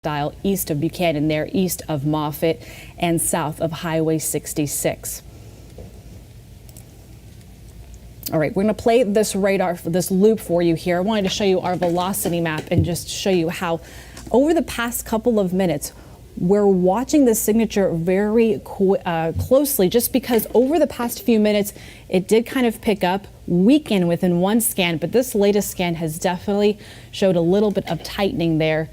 dial east of Buchanan there, east of Moffett and south of Highway 66. All right, we're going to play this loop for you here. I wanted to show you our velocity map and just show you how over the past couple of minutes, we're watching the signature very closely, just because over the past few minutes, it did kind of pick up, weaken within one scan, but this latest scan has definitely showed a little bit of tightening there.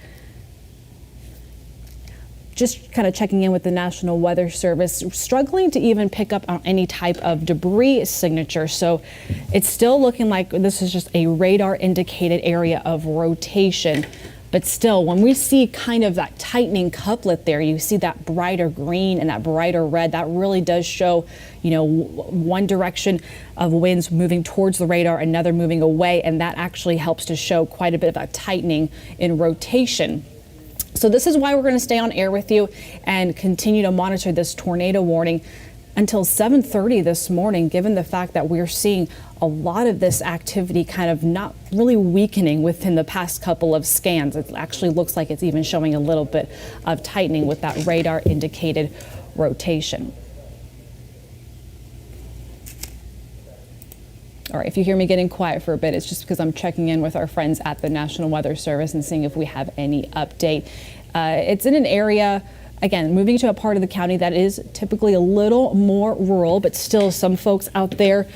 Just kind of checking in with the National Weather Service, struggling to even pick up on any type of debris signature. So it's still looking like this is just a radar indicated area of rotation. But still, when we see kind of that tightening couplet there, you see that brighter green and that brighter red, that really does show, one direction of winds moving towards the radar, another moving away, and that actually helps to show quite a bit of that tightening in rotation. So this is why we're going to stay on air with you and continue to monitor this tornado warning until 7:30 this morning, given the fact that we're seeing a lot of this activity kind of not really weakening within the past couple of scans. It actually looks like it's even showing a little bit of tightening with that radar indicated rotation. All right, if you hear me getting quiet for a bit, it's just because I'm checking in with our friends at the National Weather Service and seeing if we have any update. It's in an area, again, moving to a part of the county that is typically a little more rural, but still some folks out there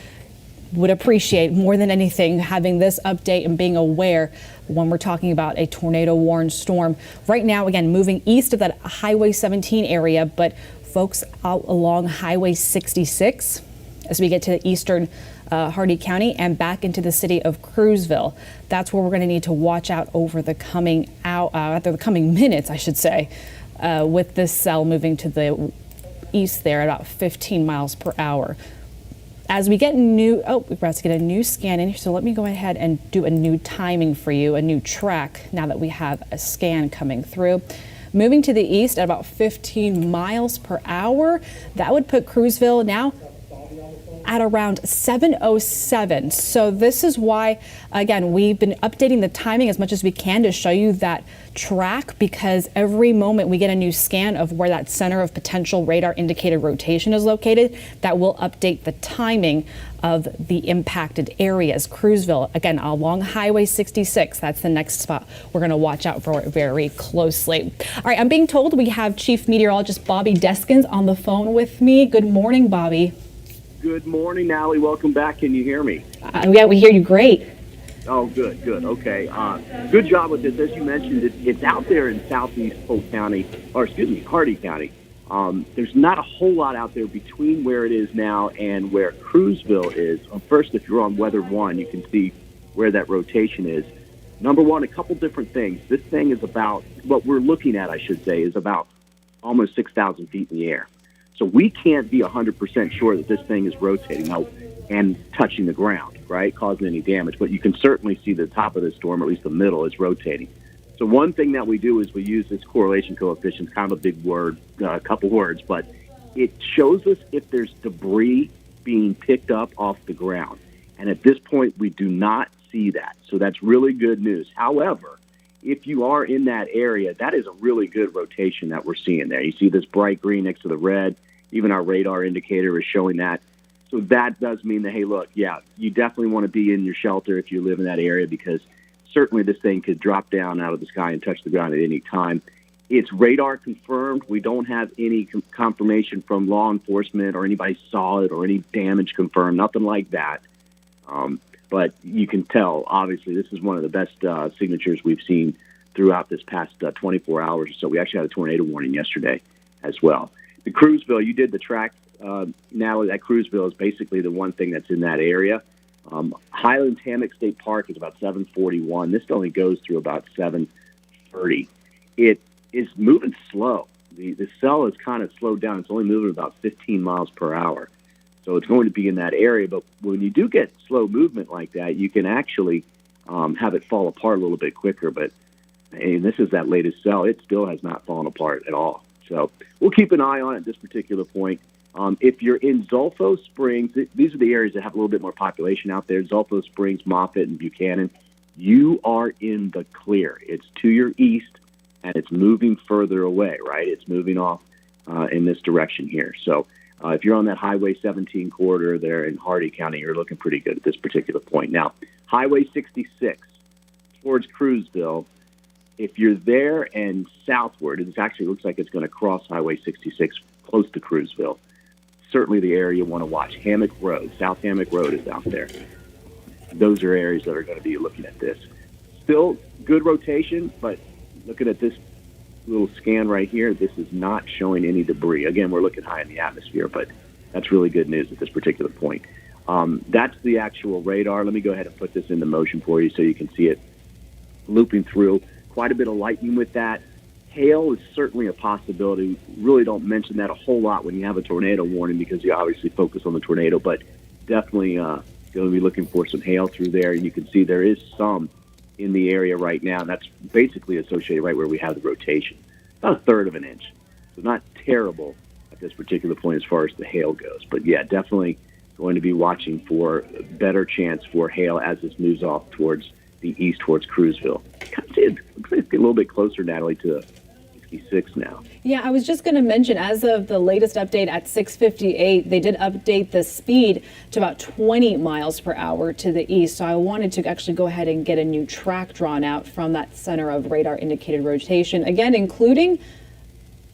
would appreciate more than anything having this update and being aware when we're talking about a tornado warned storm. Right now, again, moving east of that Highway 17 area, but folks out along Highway 66 as we get to the eastern Hardee County and back into the city of Cruzville. That's where we're going to need to watch out over the coming minutes, I should say, with this cell moving to the east there at about 15 miles per hour. As we get we're about to get a new scan in here, so let me go ahead and do a new timing for you, a new track, now that we have a scan coming through. Moving to the east at about 15 miles per hour, that would put Cruzville now at around 7:07. So this is why, again, we've been updating the timing as much as we can to show you that track, because every moment we get a new scan of where that center of potential radar indicated rotation is located, that will update the timing of the impacted areas. Cruzville, again, along Highway 66, that's the next spot we're going to watch out for very closely. All right, I'm being told we have Chief Meteorologist Bobby Deskins on the phone with me. Good morning, Bobby. Good morning, Allie. Welcome back. Can you hear me? Yeah, we hear you great. Oh, good. Okay. Good job with this. As you mentioned, it's out there in southeast Hardee County. There's not a whole lot out there between where it is now and where Cruzville is. First, if you're on Weather 1, you can see where that rotation is. Number one, a couple different things. This thing is about, what we're looking at, I should say, is about almost 6,000 feet in the air. So we can't be 100% sure that this thing is rotating out and touching the ground, right, causing any damage. But you can certainly see the top of the storm, or at least the middle, is rotating. So one thing that we do is we use this correlation coefficient. It's kind of a big word, a couple words, but it shows us if there's debris being picked up off the ground. And at this point, we do not see that. So that's really good news. However, if you are in that area, that is a really good rotation that we're seeing there. You see this bright green next to the red. Even our radar indicator is showing that. So that does mean that, hey, look, yeah, you definitely want to be in your shelter if you live in that area, because certainly this thing could drop down out of the sky and touch the ground at any time. It's radar confirmed. We don't have any confirmation from law enforcement or anybody saw it or any damage confirmed, nothing like that. But you can tell, obviously, this is one of the best signatures we've seen throughout this past 24 hours or so. We actually had a tornado warning yesterday as well. The Cruzville, you did the track. Now that Cruzville is basically the one thing that's in that area. Highlands Hammock State Park is about 741. This only goes through about 730. It is moving slow. The cell is kind of slowed down. It's only moving about 15 miles per hour. So it's going to be in that area. But when you do get slow movement like that, you can actually have it fall apart a little bit quicker. But and this is that latest cell. It still has not fallen apart at all. So we'll keep an eye on it at this particular point. If you're in Zolfo Springs, these are the areas that have a little bit more population out there. Zolfo Springs, Moffett, and Buchanan. You are in the clear. It's to your east. and it's moving further away, right? It's moving off in this direction here. So if you're on that Highway 17 corridor there in Hardee County, you're looking pretty good at this particular point. Now, Highway 66 towards Cruzville, if you're there and southward, it actually looks like it's going to cross Highway 66 close to Cruzville. Certainly the area you want to watch. Hammock Road, South Hammock Road is out there. Those are areas that are going to be looking at this. Still good rotation, but looking at this little scan right here, this is not showing any debris. Again, we're looking high in the atmosphere, but that's really good news at this particular point. That's the actual radar. Let me go ahead and put this into motion for you so you can see it looping through. Quite a bit of lightning with that. Hail is certainly a possibility. Really don't mention that a whole lot when you have a tornado warning because you obviously focus on the tornado, but definitely going to be looking for some hail through there. You can see there is some in the area right now. That's basically associated right where we have the rotation. About a third of an inch. So not terrible at this particular point as far as the hail goes. But yeah, definitely going to be watching for a better chance for hail as this moves off towards the east, towards Cruzville. It looks like it's getting a little bit closer, Natalie, to 66 now. Yeah, I was just going to mention, as of the latest update at 6:58, they did update the speed to about 20 miles per hour to the east. So I wanted to actually go ahead and get a new track drawn out from that center of radar indicated rotation, again, including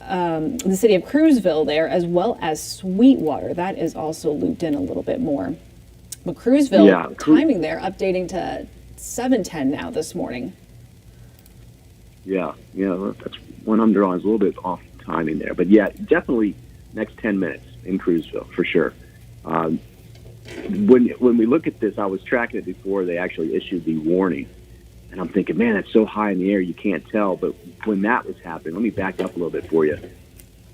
the city of Cruzville there, as well as Sweetwater. That is also looped in a little bit more. But Cruzville, timing there, updating to 7:10 now this morning. Yeah, that's one I'm drawing is a little bit off timing there. But yeah, definitely next 10 minutes in Cruzville, for sure. When we look at this, I was tracking it before they actually issued the warning. And I'm thinking, man, that's so high in the air, you can't tell. But when that was happening, let me back up a little bit for you.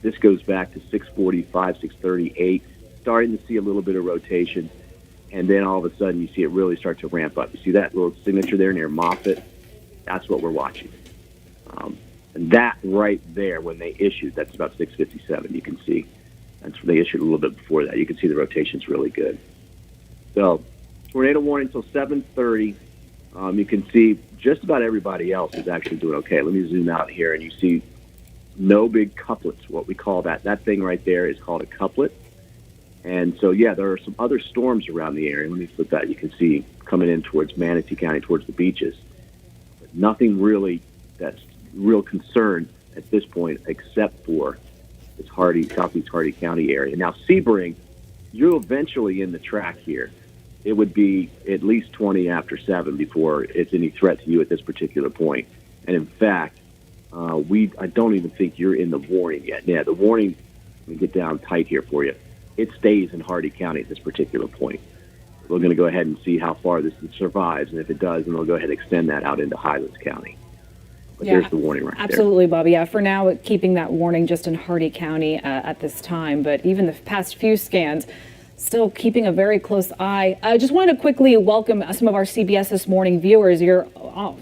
This goes back to 6:45, 6:38, starting to see a little bit of rotation. And then all of a sudden, you see it really start to ramp up. You see that little signature there near Moffett? That's what we're watching. And that right there, when they issued, that's about 6:57. You can see that's when they issued a little bit before that. You can see the rotation's really good. So, tornado warning until 7:30. You can see just about everybody else is actually doing okay. Let me zoom out here, and you see no big couplets, what we call that. That thing right there is called a couplet. And so, yeah, there are some other storms around the area. Let me flip that. You can see coming in towards Manatee County, towards the beaches. But nothing really that's real concern at this point, except for this southeast Hardee County area. Now, Sebring, you're eventually in the track here. It would be at least 20 after 7 before it's any threat to you at this particular point. And in fact, I don't even think you're in the warning yet. Yeah, the warning, let me get down tight here for you. It stays in Hardee County at this particular point. We're going to go ahead and see how far this survives, and if it does, then we'll go ahead and extend that out into Highlands County. But there's the warning right there. Absolutely, Bobby. Yeah, for now, keeping that warning just in Hardee County at this time. But even the past few scans, still keeping a very close eye. I just wanted to quickly welcome some of our CBS This Morning viewers. You're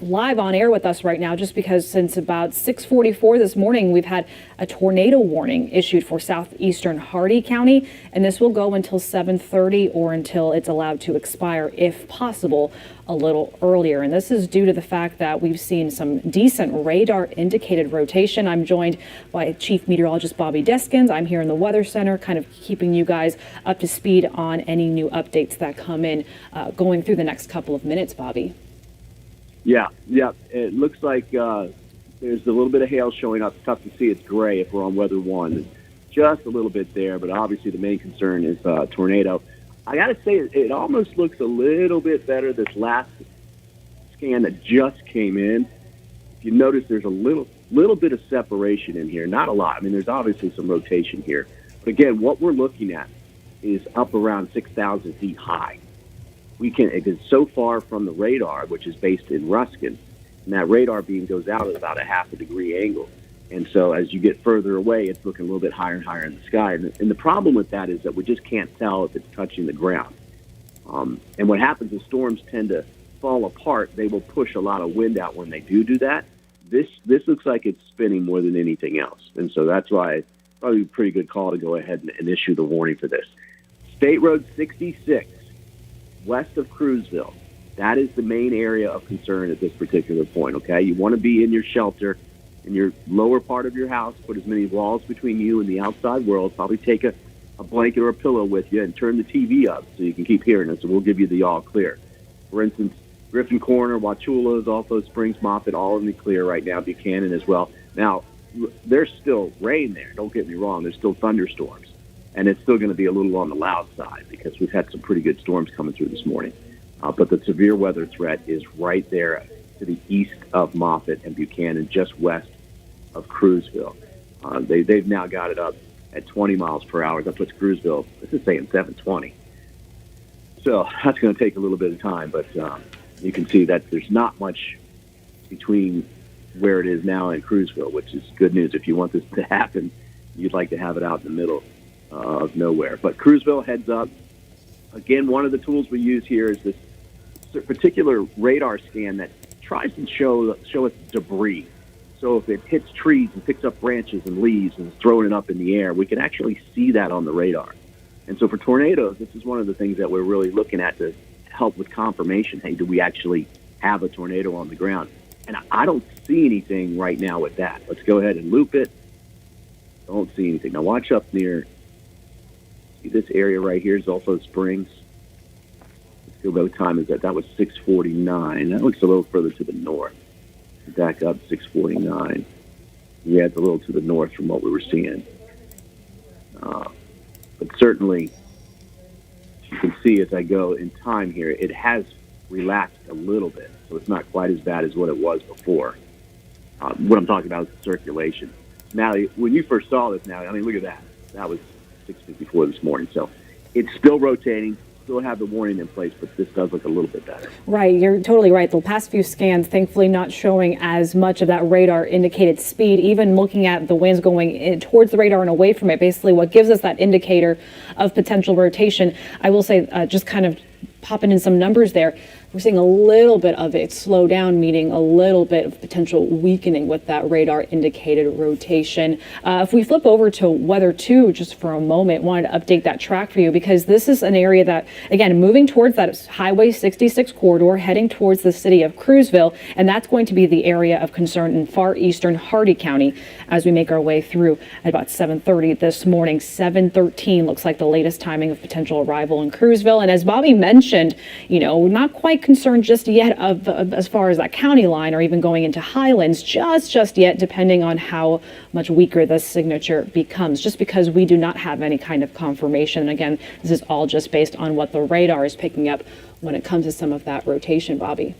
live on air with us right now, just because since about 6:44 this morning, we've had a tornado warning issued for southeastern Hardee County, and this will go until 7:30 or until it's allowed to expire, if possible, a little earlier. And this is due to the fact that we've seen some decent radar indicated rotation. I'm joined by Chief Meteorologist Bobby Deskins. I'm here in the Weather Center, kind of keeping you guys up to speed on any new updates that come in going through the next couple of minutes, Bobby. Yeah. It looks like there's a little bit of hail showing up. It's tough to see. It's gray if we're on weather 1. Just a little bit there, but obviously the main concern is tornado. I got to say, it almost looks a little bit better this last scan that just came in. If you notice, there's a little bit of separation in here. Not a lot. I mean, there's obviously some rotation here. But again, what we're looking at is up around 6,000 feet high. It is so far from the radar, which is based in Ruskin, and that radar beam goes out at about a half a degree angle. And so as you get further away, it's looking a little bit higher and higher in the sky. And the problem with that is that we just can't tell if it's touching the ground. And what happens is storms tend to fall apart. They will push a lot of wind out when they do that. This looks like it's spinning more than anything else. And so that's why it's probably a pretty good call to go ahead and issue the warning for this. State Road 66, west of Cruzville. That is the main area of concern at this particular point, okay? You want to be in your shelter. in your lower part of your house, put as many walls between you and the outside world. Probably take a blanket or a pillow with you and turn the TV up so you can keep hearing us, and we'll give you the all clear. For instance, Griffin Corner, Wachulas, Alto Springs, Moffett, all in the clear right now, Buchanan as well. Now, there's still rain there. Don't get me wrong. There's still thunderstorms, and it's still going to be a little on the loud side because we've had some pretty good storms coming through this morning. But the severe weather threat is right there to the east of Moffett and Buchanan, just west of Cruzville. They've now got it up at 20 miles per hour. That puts Cruzville, this is saying 720. So that's going to take a little bit of time, but you can see that there's not much between where it is now and Cruzville, which is good news. If you want this to happen, you'd like to have it out in the middle of nowhere. But Cruzville heads up. Again, one of the tools we use here is this particular radar scan that tries to show us debris. So if it hits trees and picks up branches and leaves and is throwing it up in the air, we can actually see that on the radar. And so for tornadoes, this is one of the things that we're really looking at to help with confirmation. Hey, do we actually have a tornado on the ground? And I don't see anything right now with that. Let's go ahead and loop it. Don't see anything. Now watch up near, see this area right here is also Springs. Let's go, what time is that? That was 6:49. That looks a little further to the north. Back up 6:49. Yeah, it's a little to the north from what we were seeing. But certainly, you can see as I go in time here, it has relaxed a little bit. So it's not quite as bad as what it was before. What I'm talking about is the circulation. Natalie, when you first saw this, Natalie, I mean, look at that. That was 6:54 this morning. So it's still rotating. Still have the warning in place, but this does look a little bit better. Right, you're totally right. The past few scans, thankfully, not showing as much of that radar indicated speed. Even looking at the winds going towards the radar and away from it, basically what gives us that indicator of potential rotation. I will say, just kind of popping in some numbers there, we're seeing a little bit of it slow down, meaning a little bit of potential weakening with that radar indicated rotation. If we flip over to weather 2 just for a moment, wanted to update that track for you because this is an area that, again, moving towards that Highway 66 corridor, heading towards the city of Cruzville, and that's going to be the area of concern in far eastern Hardee County as we make our way through at about 7:30 this morning. 7:13 looks like the latest timing of potential arrival in Cruzville. And as Bobby mentioned, you know, not quite concerned just yet of as far as that county line or even going into Highlands just yet, depending on how much weaker this signature becomes, just because we do not have any kind of confirmation. And again, this is all just based on what the radar is picking up when it comes to some of that rotation, Bobby.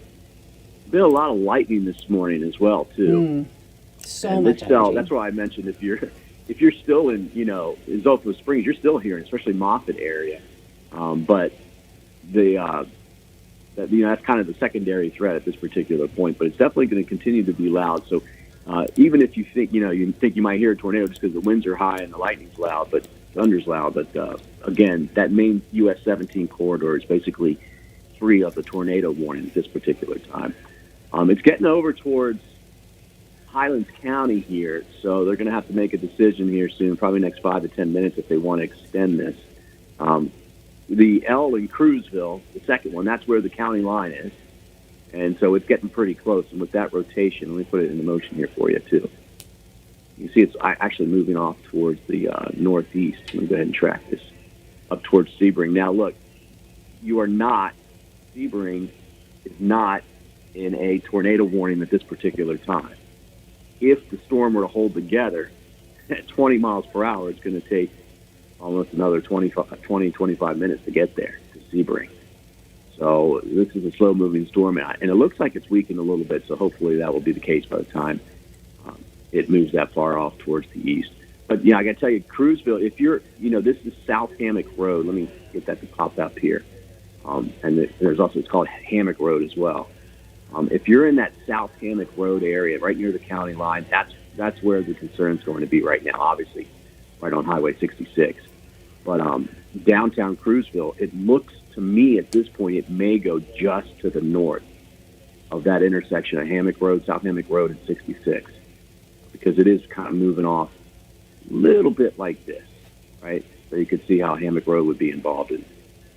Been a lot of lightning this morning as well, too. So and much energy. That's why I mentioned if you're still in, in Zolfo Springs, you're still hearing, especially Moffett area. But that's kind of the secondary threat at this particular point. But it's definitely going to continue to be loud. So even if you think, you might hear a tornado just because the winds are high and the lightning's loud, but thunder's loud. But again, that main US 17 corridor is basically free of the tornado warning at this particular time. It's getting over towards Highlands County here, so they're going to have to make a decision here soon, probably next 5 to 10 minutes if they want to extend this. The L in Cruzville, the second one, that's where the county line is. And so it's getting pretty close. And with that rotation, let me put it into motion here for you, too. You see it's actually moving off towards the northeast. Let me go ahead and track this up towards Sebring. Now, look, Sebring is not in a tornado warning at this particular time. If the storm were to hold together at 20 miles per hour, it's going to take almost another 25 minutes to get there to Sebring. So this is a slow-moving storm, and it looks like it's weakened a little bit, so hopefully that will be the case by the time it moves that far off towards the east. But, I got to tell you, Cruzville, if you're, this is South Hammock Road. Let me get that to pop up here. And there's also, it's called Hammock Road as well. If you're in that South Hammock Road area, right near the county line, that's where the concern is going to be right now, obviously, right on Highway 66. But downtown Cruzville, it looks to me at this point it may go just to the north of that intersection of Hammock Road, South Hammock Road, and 66, because it is kind of moving off a little bit like this, right? So you could see how Hammock Road would be involved in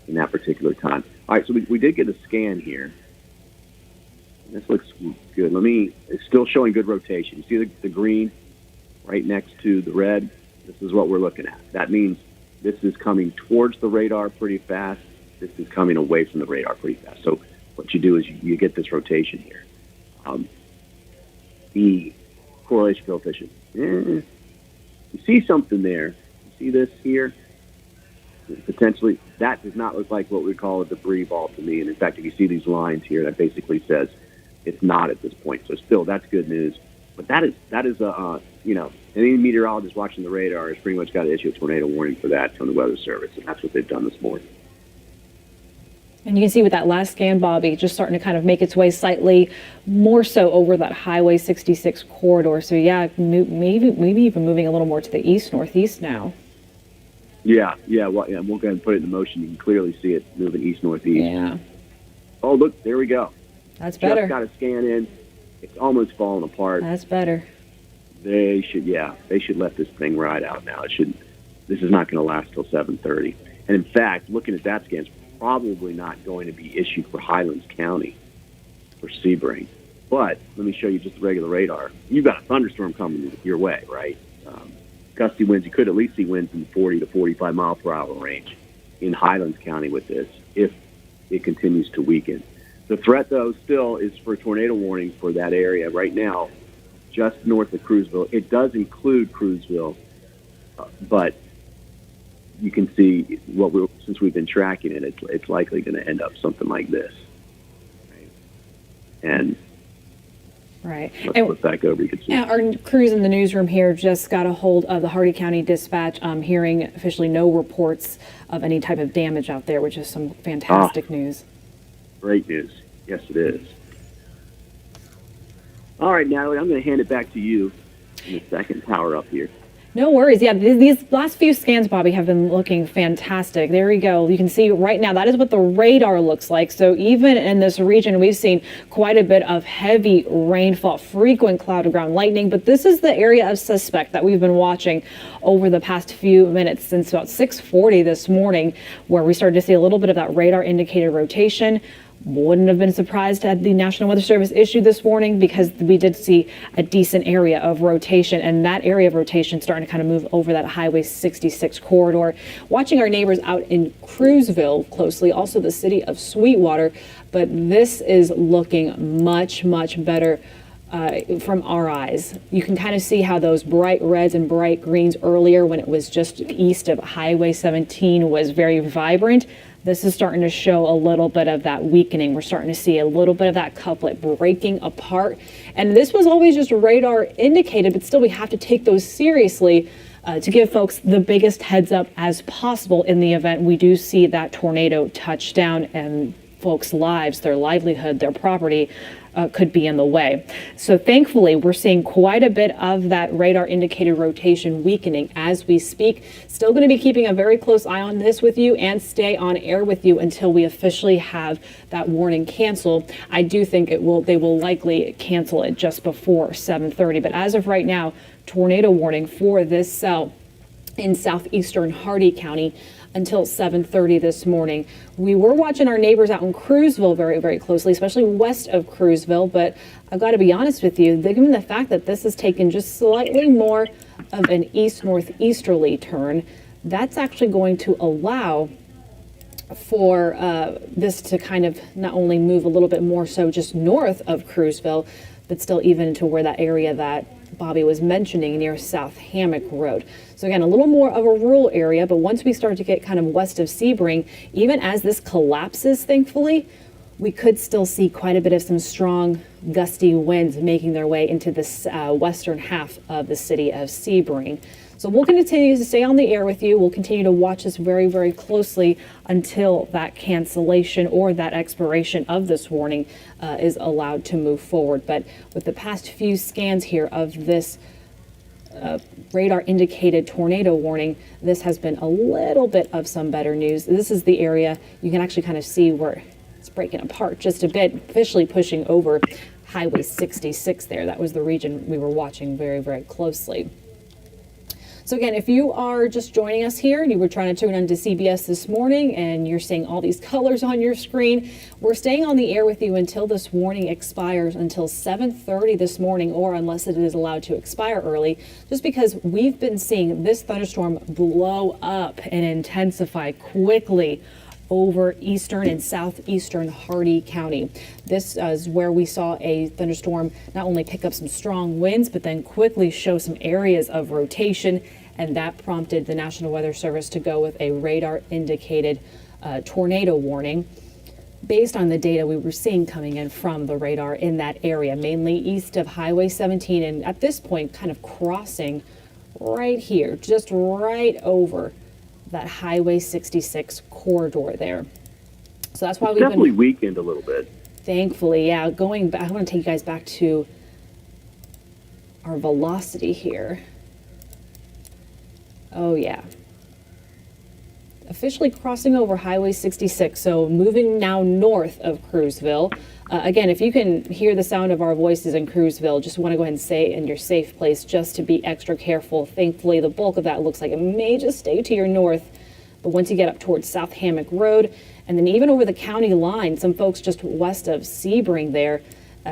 that particular time. All right, so we did get a scan here. This looks good. It's still showing good rotation. You see the green right next to the red? This is what we're looking at. That means this is coming towards the radar pretty fast. This is coming away from the radar pretty fast. So what you do is you get this rotation here. The correlation coefficient. You see something there. You see this here? Potentially, that does not look like what we call a debris ball to me. And in fact, if you see these lines here, that basically says it's not at this point. So still, that's good news. But that is any meteorologist watching the radar has pretty much got to issue a tornado warning for that from the Weather Service, and that's what they've done this morning. And you can see with that last scan, Bobby, just starting to kind of make its way slightly more so over that Highway 66 corridor. So yeah, maybe even moving a little more to the east northeast now. Yeah. Well, we'll go ahead and put it in motion. You can clearly see it moving east northeast. Yeah. Oh, look, there we go. That's better. Just got a scan in. It's almost falling apart. That's better. They should let this thing ride out now. This is not going to last till 7:30. And in fact, looking at that scan, it's probably not going to be issued for Highlands County for Sebring. But let me show you just the regular radar. You've got a thunderstorm coming your way, right? Gusty winds. You could at least see winds in the 40 to 45 mile per hour range in Highlands County with this if it continues to weaken. The threat, though, still is for a tornado warning for that area right now, just north of Cruzville. It does include Cruzville, but you can see since we've been tracking it, it's likely going to end up something like this. Right? And right. Let's flip back over. You can see. Our crews in the newsroom here just got a hold of the Hardee County Dispatch, hearing officially no reports of any type of damage out there, which is some fantastic news. Great news. Yes, it is. All right, Natalie, I'm going to hand it back to you in a second. Power up here. No worries. Yeah, these last few scans, Bobby, have been looking fantastic. There you go. You can see right now, that is what the radar looks like. So even in this region, we've seen quite a bit of heavy rainfall, frequent cloud to ground lightning. But this is the area of suspect that we've been watching over the past few minutes since about 6:40 this morning, where we started to see a little bit of that radar indicated rotation. Wouldn't have been surprised had the National Weather Service issued this warning, because we did see a decent area of rotation, and that area of rotation starting to kind of move over that Highway 66 corridor. Watching our neighbors out in Cruzville closely, also the city of Sweetwater, but this is looking much, much better from our eyes. You can kind of see how those bright reds and bright greens earlier, when it was just east of Highway 17, was very vibrant. This is starting to show a little bit of that weakening. We're starting to see a little bit of that couplet breaking apart. And this was always just radar indicated, but still we have to take those seriously to give folks the biggest heads up as possible in the event we do see that tornado touch down and folks' lives, their livelihood, their property could be in the way. So thankfully, we're seeing quite a bit of that radar indicated rotation weakening as we speak. Still going to be keeping a very close eye on this with you and stay on air with you until we officially have that warning canceled. I do think they will likely cancel it just before 7:30. But as of right now, tornado warning for this cell in southeastern Hardee County until 7:30 this morning. We were watching our neighbors out in Cruzville very, very closely, especially west of Cruzville, but I've got to be honest with you, given the fact that this has taken just slightly more of an east-northeasterly turn, that's actually going to allow for this to kind of not only move a little bit more so just north of Cruzville, but still even into where that area that Bobby was mentioning near South Hammock Road. So again, a little more of a rural area, but once we start to get kind of west of Sebring, even as this collapses, thankfully, we could still see quite a bit of some strong gusty winds making their way into this western half of the city of Sebring. So we'll continue to stay on the air with you. We'll continue to watch this very, very closely until that cancellation or that expiration of this warning is allowed to move forward. But with the past few scans here of this radar indicated tornado warning, this has been a little bit of some better news. This is the area you can actually kind of see where it's breaking apart just a bit, officially pushing over Highway 66 there. That was the region we were watching very, very closely. So again, if you are just joining us here and you were trying to tune into CBS this morning and you're seeing all these colors on your screen, we're staying on the air with you until this warning expires until 7:30 this morning, or unless it is allowed to expire early, just because we've been seeing this thunderstorm blow up and intensify quickly over eastern and southeastern Hardee County. This is where we saw a thunderstorm not only pick up some strong winds, but then quickly show some areas of rotation, and that prompted the National Weather Service to go with a radar indicated tornado warning based on the data we were seeing coming in from the radar in that area, mainly east of Highway 17, and at this point kind of crossing right here, just right over that Highway 66 corridor there. So that's why we've definitely weakened a little bit. Thankfully, yeah. Going back, I want to take you guys back to our velocity here. Oh yeah. Officially crossing over Highway 66, so moving now north of Cruiseville. Again, if you can hear the sound of our voices in Cruiseville, just want to go ahead and say in your safe place just to be extra careful. Thankfully, the bulk of that looks like it may just stay to your north. But once you get up towards South Hammock Road, and then even over the county line, some folks just west of Sebring there,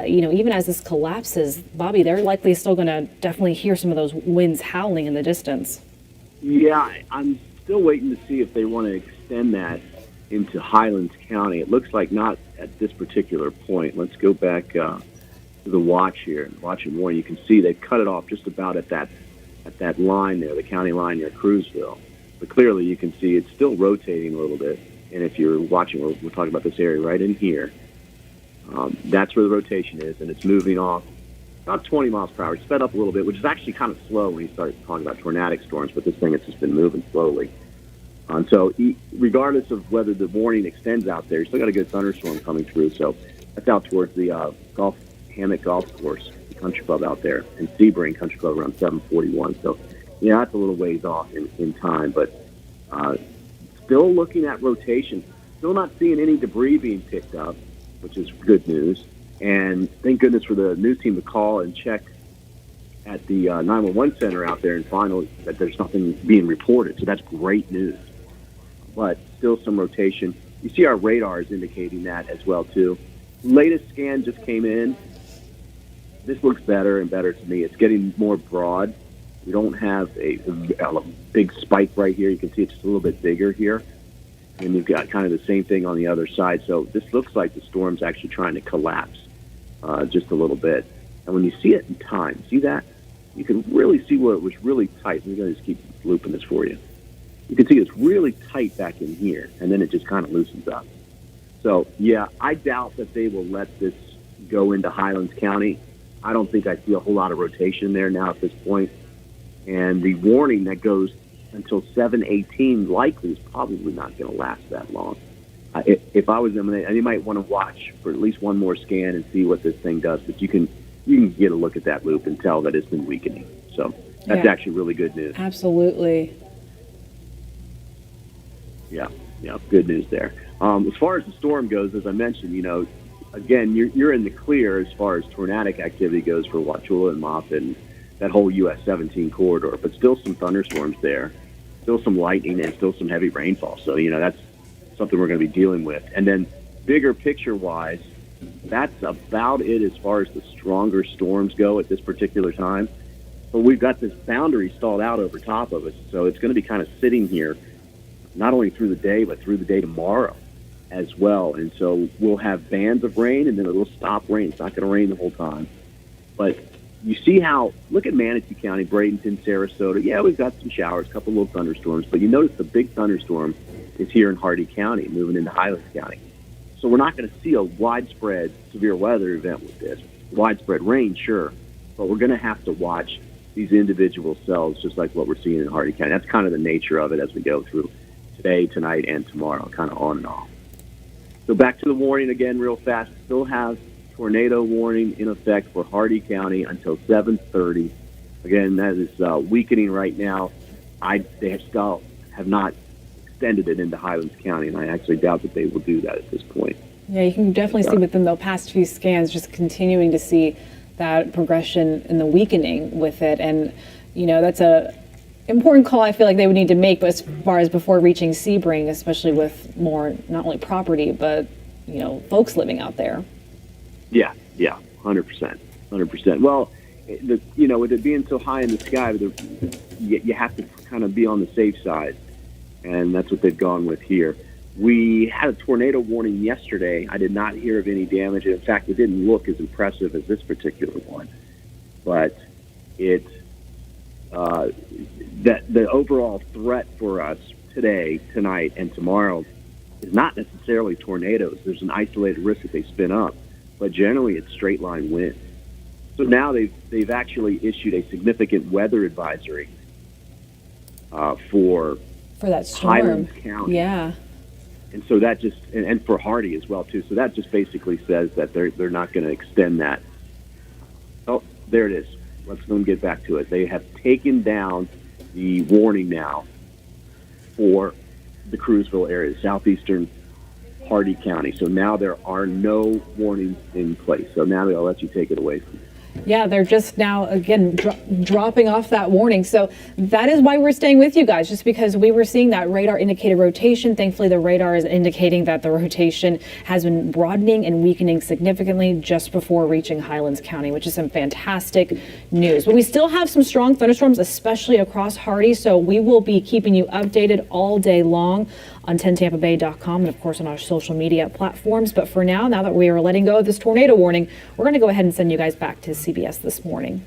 even as this collapses, Bobby, they're likely still going to definitely hear some of those winds howling in the distance. Yeah, I'm still waiting to see if they want to extend that into Highlands County. It looks like not at this particular point. Let's go back to the watch here. Watching more, you can see they've cut it off just about at that line there, the county line near Cruiseville. But clearly you can see it's still rotating a little bit. And if you're watching, we're talking about this area right in here. That's where the rotation is, and it's moving off about 20 miles per hour. It's sped up a little bit, which is actually kind of slow when you start talking about tornadic storms, but this thing has just been moving slowly. And so regardless of whether the warning extends out there, you still got a good thunderstorm coming through. So that's out towards the Hammock Golf Course, the country club out there, and Sebring Country Club around 741. So, yeah, that's a little ways off in time. But still looking at rotation, still not seeing any debris being picked up, which is good news. And thank goodness for the news team to call and check at the 911 center out there and find that there's nothing being reported. So that's great news. But still some rotation. You see our radar is indicating that as well, too. Latest scan just came in. This looks better and better to me. It's getting more broad. We don't have a big spike right here. You can see it's just a little bit bigger here. And you've got kind of the same thing on the other side. So this looks like the storm's actually trying to collapse just a little bit. And when you see it in time, see that? You can really see where it was really tight. We're going to just keep looping this for you. You can see it's really tight back in here, and then it just kind of loosens up. So, yeah, I doubt that they will let this go into Highlands County. I don't think I see a whole lot of rotation there now at this point. And the warning that goes until 7/18 likely is probably not going to last that long. If I was them, you might want to watch for at least one more scan and see what this thing does. But you can get a look at that loop and tell that it's been weakening. So that's actually really good news. Absolutely. Yeah, good news there. As far as the storm goes, as I mentioned, again, you're in the clear as far as tornadic activity goes for Wauchula and Moffitt and that whole US 17 corridor, but still some thunderstorms there, still some lightning, and still some heavy rainfall. So, that's something we're going to be dealing with. And then bigger picture-wise, that's about it as far as the stronger storms go at this particular time. But we've got this boundary stalled out over top of us, so it's going to be kind of sitting here not only through the day, but through the day tomorrow as well. And so we'll have bands of rain, and then it'll stop rain. It's not going to rain the whole time. But you see how, look at Manatee County, Bradenton, Sarasota. Yeah, we've got some showers, a couple little thunderstorms, but you notice the big thunderstorm is here in Hardee County, moving into Highlands County. So we're not going to see a widespread severe weather event with this. Widespread rain, sure, but we're going to have to watch these individual cells, just like what we're seeing in Hardee County. That's kind of the nature of it as we go through today, tonight, and tomorrow, kind of on and off. So back to the warning again real fast. Still have tornado warning in effect for Hardee County until 7:30. Again, that is weakening right now. They still have not extended it into Highlands County, and I actually doubt that they will do that at this point. Yeah, you can definitely see within the past few scans, just continuing to see that progression and the weakening with it. And, that's important call I feel like they would need to make, but as far as before reaching Sebring, especially with more, not only property, but, folks living out there. Yeah, 100%. Well, with it being so high in the sky, you have to kind of be on the safe side, and that's what they've gone with here. We had a tornado warning yesterday. I did not hear of any damage. In fact, it didn't look as impressive as this particular one. But that the overall threat for us today, tonight, and tomorrow is not necessarily tornadoes. There's an isolated risk that they spin up, but generally it's straight line wind. So now they've actually issued a significant weather advisory for that storm. Highlands County. Yeah. And so that just, and for Hardee as well, too. So that just basically says that they're not going to extend that. Oh, there it is. Let's go and get back to it. They have taken down the warning now for the Cruiseville area, southeastern Hardee County. So now there are no warnings in place. So now I'll let you take it away from me. Yeah, they're just now, again, dropping off that warning. So that is why we're staying with you guys, just because we were seeing that radar indicated rotation. Thankfully, the radar is indicating that the rotation has been broadening and weakening significantly just before reaching Highlands County, which is some fantastic news. But we still have some strong thunderstorms, especially across Hardee. So we will be keeping you updated all day long on 10tampabay.com and, of course, on our social media platforms. But for now that we are letting go of this tornado warning, we're going to go ahead and send you guys back to CBS This Morning.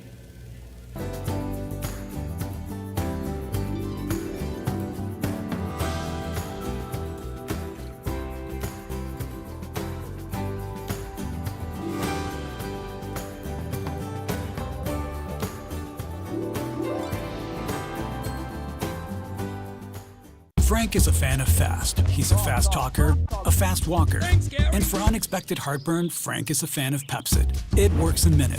Frank is a fan of fast. He's a fast talker, a fast walker. And for unexpected heartburn, Frank is a fan of Pepcid. It works in minutes.